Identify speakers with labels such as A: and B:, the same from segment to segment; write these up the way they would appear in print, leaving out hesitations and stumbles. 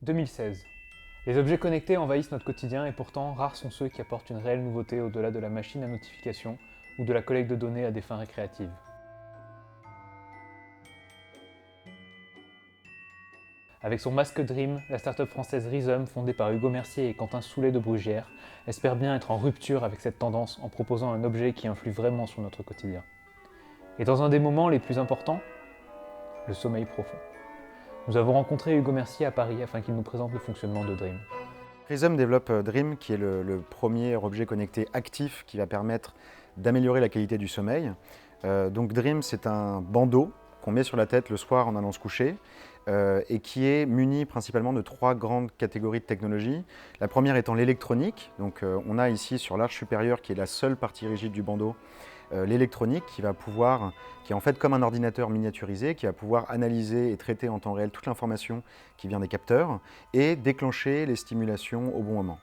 A: 2016. Les objets connectés envahissent notre quotidien et pourtant, rares sont ceux qui apportent une réelle nouveauté au-delà de la machine à notification ou de la collecte de données à des fins récréatives. Avec son masque Dream, la start-up française Rhythm, fondée par Hugo Mercier et Quentin Soulet de Brugière, espère bien être en rupture avec cette tendance en proposant un objet qui influe vraiment sur notre quotidien. Et dans un des moments les plus importants, le sommeil profond. Nous avons rencontré Hugo Mercier à Paris afin qu'il nous présente le fonctionnement de Dream.
B: Rhythm développe Dream, qui est le premier objet connecté actif qui va permettre d'améliorer la qualité du sommeil. Donc Dream, c'est un bandeau qu'on met sur la tête le soir en allant se coucher et qui est muni principalement de trois grandes catégories de technologies. La première étant l'électronique. Donc on a ici sur l'arche supérieure, qui est la seule partie rigide du bandeau, l'électronique qui est en fait comme un ordinateur miniaturisé, qui va pouvoir analyser et traiter en temps réel toute l'information qui vient des capteurs et déclencher les stimulations au bon moment.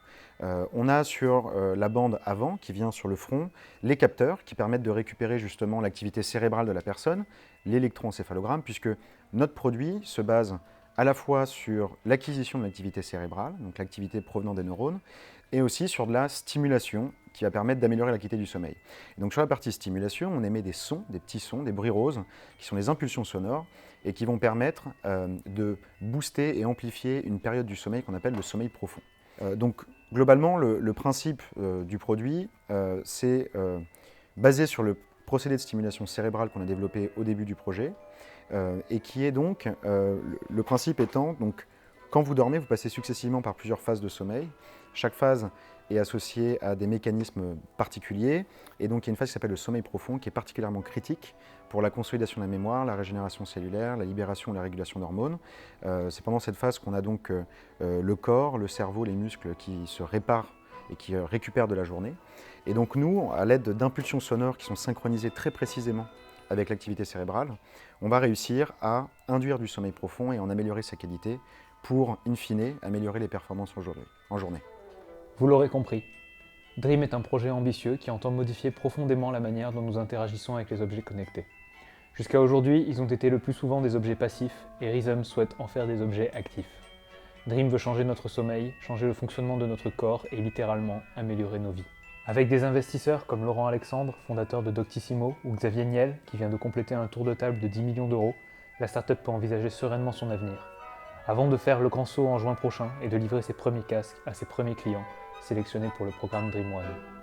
B: On a sur la bande avant, qui vient sur le front, les capteurs qui permettent de récupérer justement l'activité cérébrale de la personne, l'électroencéphalogramme, puisque notre produit se base à la fois sur l'acquisition de l'activité cérébrale, donc l'activité provenant des neurones, et aussi sur de la stimulation qui va permettre d'améliorer la qualité du sommeil. Et donc sur la partie stimulation, on émet des sons, des petits sons, des bruits roses, qui sont des impulsions sonores et qui vont permettre de booster et amplifier une période du sommeil qu'on appelle le sommeil profond. Donc globalement, le principe du produit, c'est basé sur le procédé de stimulation cérébrale qu'on a développé au début du projet, et qui est donc, le principe étant, donc, quand vous dormez, vous passez successivement par plusieurs phases de sommeil. Chaque phase est associée à des mécanismes particuliers, et donc il y a une phase qui s'appelle le sommeil profond, qui est particulièrement critique pour la consolidation de la mémoire, la régénération cellulaire, la libération et la régulation d'hormones. C'est pendant cette phase qu'on a donc le corps, le cerveau, les muscles qui se réparent et qui récupèrent de la journée. Et donc nous, à l'aide d'impulsions sonores qui sont synchronisées très précisément avec l'activité cérébrale, on va réussir à induire du sommeil profond et en améliorer sa qualité pour, in fine, améliorer les performances en journée.
A: Vous l'aurez compris, Dream est un projet ambitieux qui entend modifier profondément la manière dont nous interagissons avec les objets connectés. Jusqu'à aujourd'hui, ils ont été le plus souvent des objets passifs et Rhythm souhaite en faire des objets actifs. Dream veut changer notre sommeil, changer le fonctionnement de notre corps et littéralement améliorer nos vies. Avec des investisseurs comme Laurent Alexandre, fondateur de Doctissimo, ou Xavier Niel, qui vient de compléter un tour de table de 10 millions d'euros, la startup peut envisager sereinement son avenir. Avant de faire le grand saut en juin prochain et de livrer ses premiers casques à ses premiers clients, sélectionnés pour le programme Dream One.